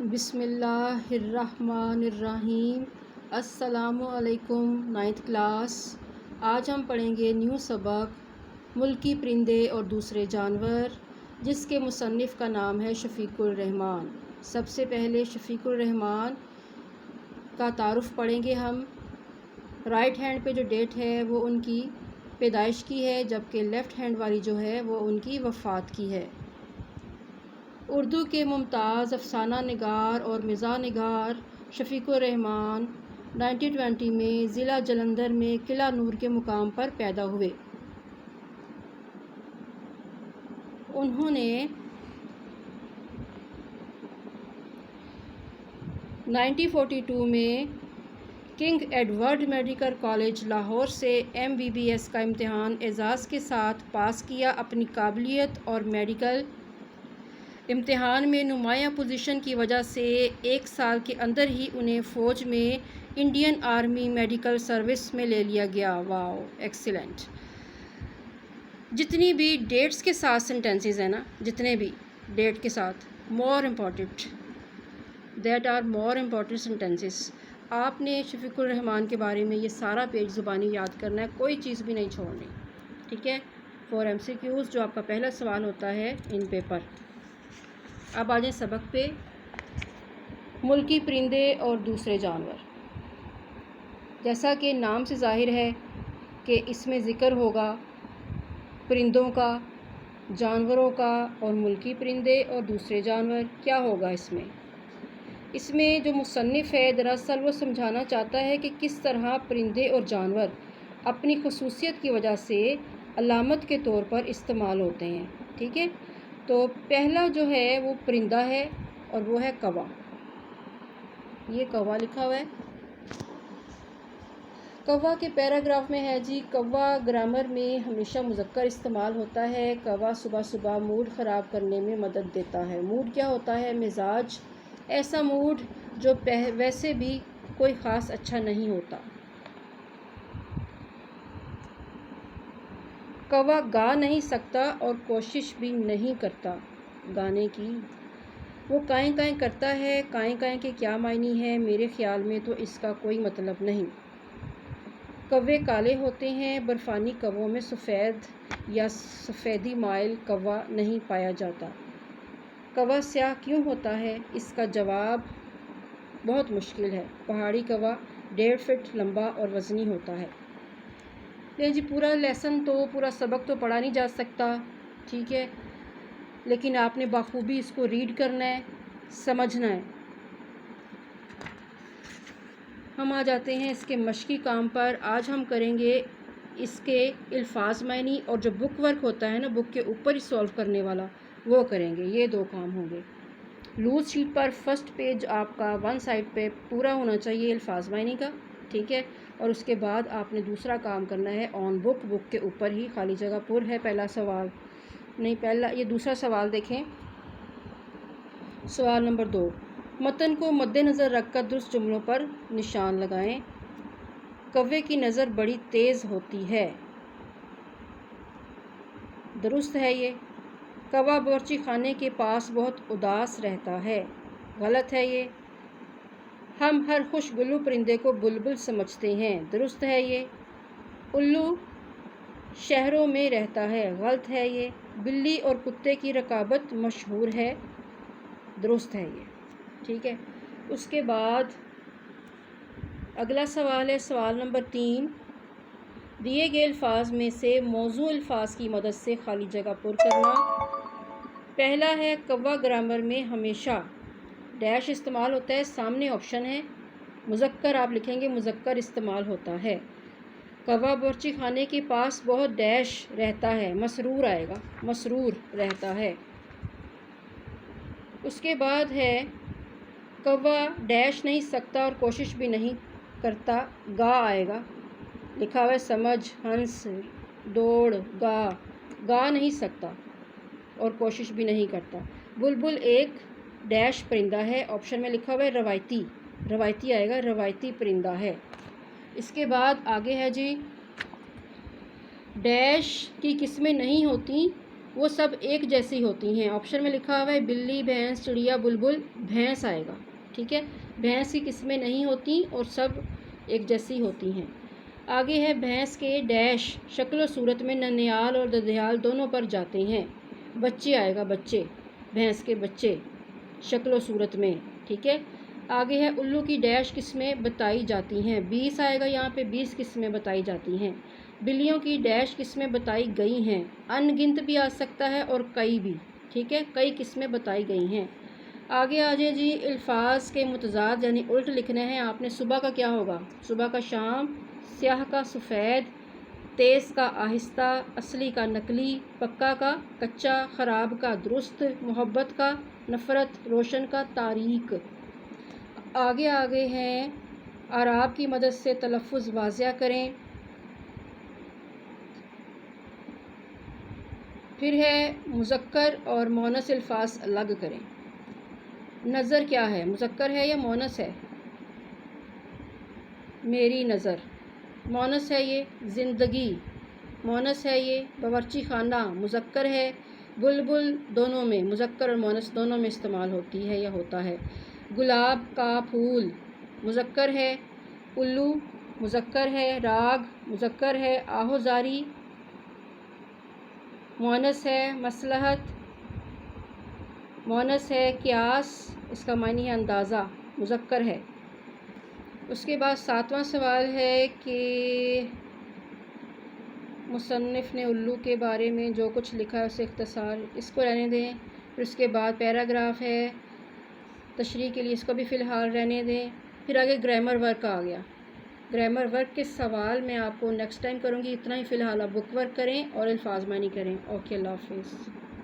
بسم اللہ الرحمن الرحیم۔ السلام علیکم 9th کلاس۔ آج ہم پڑھیں گے نیو سبق ملکی پرندے اور دوسرے جانور، جس کے مصنف کا نام ہے شفیق الرحمان۔ سب سے پہلے شفیق الرحمان کا تعارف پڑھیں گے ہم۔ رائٹ ہینڈ پہ جو ڈیٹ ہے وہ ان کی پیدائش کی ہے، جبکہ لیفٹ ہینڈ والی جو ہے وہ ان کی وفات کی ہے۔ اردو کے ممتاز افسانہ نگار اور مزاح نگار شفیق الرحمان 1920 میں ضلع جلندھر میں قلعہ نور کے مقام پر پیدا ہوئے۔ انہوں نے 1942 میں king Edward medical college Lahore سے MBBS کا امتحان اعزاز کے ساتھ پاس کیا۔ اپنی قابلیت اور میڈیکل امتحان میں نمایاں پوزیشن کی وجہ سے 1 سال کے اندر ہی انہیں فوج میں انڈین آرمی میڈیکل سروس میں لے لیا گیا۔ واو ایکسیلنٹ۔ جتنی بھی ڈیٹس کے ساتھ سینٹینسز ہیں نا، جتنے بھی ڈیٹ کے ساتھ more important, that are more important sentences. آپ نے شفیق الرحمان کے بارے میں یہ سارا پیج زبانی یاد کرنا ہے، کوئی چیز بھی نہیں چھوڑنی، ٹھیک ہے؟ فور MCQs جو آپ کا پہلا سوال ہوتا ہے ان پیپر۔ اب آ جائیں سبق پہ۔ ملکی پرندے اور دوسرے جانور۔ جیسا کہ نام سے ظاہر ہے کہ اس میں ذکر ہوگا پرندوں کا، جانوروں کا، اور ملکی پرندے اور دوسرے جانور۔ کیا ہوگا اس میں جو مصنف ہے دراصل وہ سمجھانا چاہتا ہے کہ کس طرح پرندے اور جانور اپنی خصوصیت کی وجہ سے علامت کے طور پر استعمال ہوتے ہیں، ٹھیک ہے؟ تو پہلا جو ہے وہ پرندہ ہے اور وہ ہے کوا۔ یہ کوا لکھا ہوا ہے۔ کوا کے پیراگراف میں ہے جی، کوا گرامر میں ہمیشہ مذکر استعمال ہوتا ہے۔ کوا صبح صبح موڈ خراب کرنے میں مدد دیتا ہے۔ موڈ کیا ہوتا ہے؟ مزاج، ایسا موڈ جو ویسے بھی کوئی خاص اچھا نہیں ہوتا۔ کوا گا نہیں سکتا اور کوشش بھی نہیں کرتا گانے کی۔ وہ کائیں کائیں کرتا ہے۔ کائیں کائیں کے کیا معنی ہے؟ میرے خیال میں تو اس کا کوئی مطلب نہیں۔ کوے کالے ہوتے ہیں۔ برفانی کووں میں سفید یا سفیدی مائل کوا نہیں پایا جاتا۔ کوا سیاہ کیوں ہوتا ہے؟ اس کا جواب بہت مشکل ہے۔ پہاڑی کوا 1.5 فٹ لمبا اور وزنی ہوتا ہے۔ جی پورا لیسن تو پورا سبق تو پڑھا نہیں جا سکتا، ٹھیک ہے، لیکن آپ نے بخوبی اس کو ریڈ کرنا ہے، سمجھنا ہے۔ ہم آ جاتے ہیں اس کے مشقی کام پر۔ آج ہم کریں گے اس کے الفاظ معنی، اور جو بک ورک ہوتا ہے نا، بک کے اوپر ہی سولو کرنے والا، وہ کریں گے۔ یہ 2 کام ہوں گے۔ لوز شیٹ پر فرسٹ پیج آپ کا 1 سائڈ پہ پورا ہونا چاہیے الفاظ معنی کا، ٹھیک ہے؟ اور اس کے بعد آپ نے دوسرا کام کرنا ہے آن بک، بک کے اوپر ہی خالی جگہ پر ہے پہلا سوال، نہیں پہلا، یہ دوسرا سوال دیکھیں۔ سوال نمبر 2، متن کو مد نظر رکھ کر درست جملوں پر نشان لگائیں۔ کوے کی نظر بڑی تیز ہوتی ہے۔ درست ہے یہ۔ کوا باورچی خانے کے پاس بہت اداس رہتا ہے۔ غلط ہے یہ۔ ہم ہر خوش گلو پرندے کو بلبل سمجھتے ہیں۔ درست ہے یہ۔ الو شہروں میں رہتا ہے۔ غلط ہے یہ۔ بلی اور کتے کی رقابت مشہور ہے۔ درست ہے یہ، ٹھیک ہے۔ اس کے بعد اگلا سوال ہے سوال نمبر 3، دیے گئے الفاظ میں سے موزوں الفاظ کی مدد سے خالی جگہ پر کرنا۔ پہلا ہے کوا گرامر میں ہمیشہ ڈیش استعمال ہوتا ہے، سامنے آپشن ہے، مذکر آپ لکھیں گے، مذکر استعمال ہوتا ہے۔ کوا باورچی خانے کے پاس بہت ڈیش رہتا ہے، مسرور آئے گا، مسرور رہتا ہے۔ اس کے بعد ہے کوا ڈیش نہیں سکتا اور کوشش بھی نہیں کرتا، گا آئے گا، لکھا ہوا ہے سمجھ، ہنس، دوڑ، گا، گا نہیں سکتا اور کوشش بھی نہیں کرتا۔ بلبل ایک ڈیش پرندہ ہے، آپشن میں لکھا ہوا ہے روایتی، روایتی آئے گا، روایتی پرندہ ہے۔ اس کے بعد آگے ہے جی، ڈیش کی قسمیں نہیں ہوتی وہ سب ایک جیسی ہوتی ہیں. آپشن میں لکھا ہوا ہے بلی، بھینس، چڑیا، بلبل. بھینس آئے گا. ٹھیک ہے، بھینس کی قسمیں نہیں ہوتی اور سب ایک جیسی ہوتی ہیں. آگے ہے بھینس کے ڈیش شکل و صورت میں ننیال اور ددیال دونوں پر جاتے ہیں. بچے آئے گا، بچے، بھینس کے بچے شکل و صورت میں. ٹھیک ہے. آگے ہے الو کی ڈیش قسمیں بتائی جاتی ہیں. 20 آئے گا یہاں پہ، 20 قسمیں بتائی جاتی ہیں. بلیوں کی ڈیش قسمیں بتائی گئی ہیں. ان گنت بھی آ سکتا ہے اور کئی بھی. ٹھیک ہے، کئی قسمیں بتائی گئی ہیں. آگے آ جائے جی، الفاظ کے متضاد یعنی الٹ لکھنے ہیں آپ نے. صبح کا کیا ہوگا؟ صبح کا شام، سیاہ کا سفید، تیز کا آہستہ، اصلی کا نقلی، پکا کا کچا، خراب کا درست، محبت کا نفرت، روشن کا تاریک. آگے ہیں اعراب کی مدد سے تلفظ واضح کریں. پھر ہے مذکر اور مؤنث الفاظ الگ کریں. نظر کیا ہے؟ مذکر ہے یا مؤنث ہے؟ میری نظر مؤنث ہے. یہ زندگی مؤنث ہے. یہ باورچی خانہ مذکر ہے. بلبل دونوں میں، مذکر اور مؤنث دونوں میں استعمال ہوتی ہے یا ہوتا ہے. گلاب کا پھول مذکر ہے. الو مذکر ہے. راگ مذکر ہے. آہوزاری مؤنث ہے. مصلحت مؤنث ہے. قیاس اس کا معنی ہے اندازہ، مذکر ہے. اس کے بعد 7واں سوال ہے کہ مصنف نے الو کے بارے میں جو کچھ لکھا ہے اسے اختصار، اس کو رہنے دیں. پھر اس کے بعد پیراگراف ہے تشریح کے لیے، اس کو بھی فی الحال رہنے دیں. پھر آگے گرامر ورک آ گیا. گرامر ورک کے سوال میں آپ کو نیکسٹ ٹائم کروں گی. اتنا ہی فی الحال آپ بک ورک کریں اور الفاظ معنی کریں. اوکے، اللہ حافظ.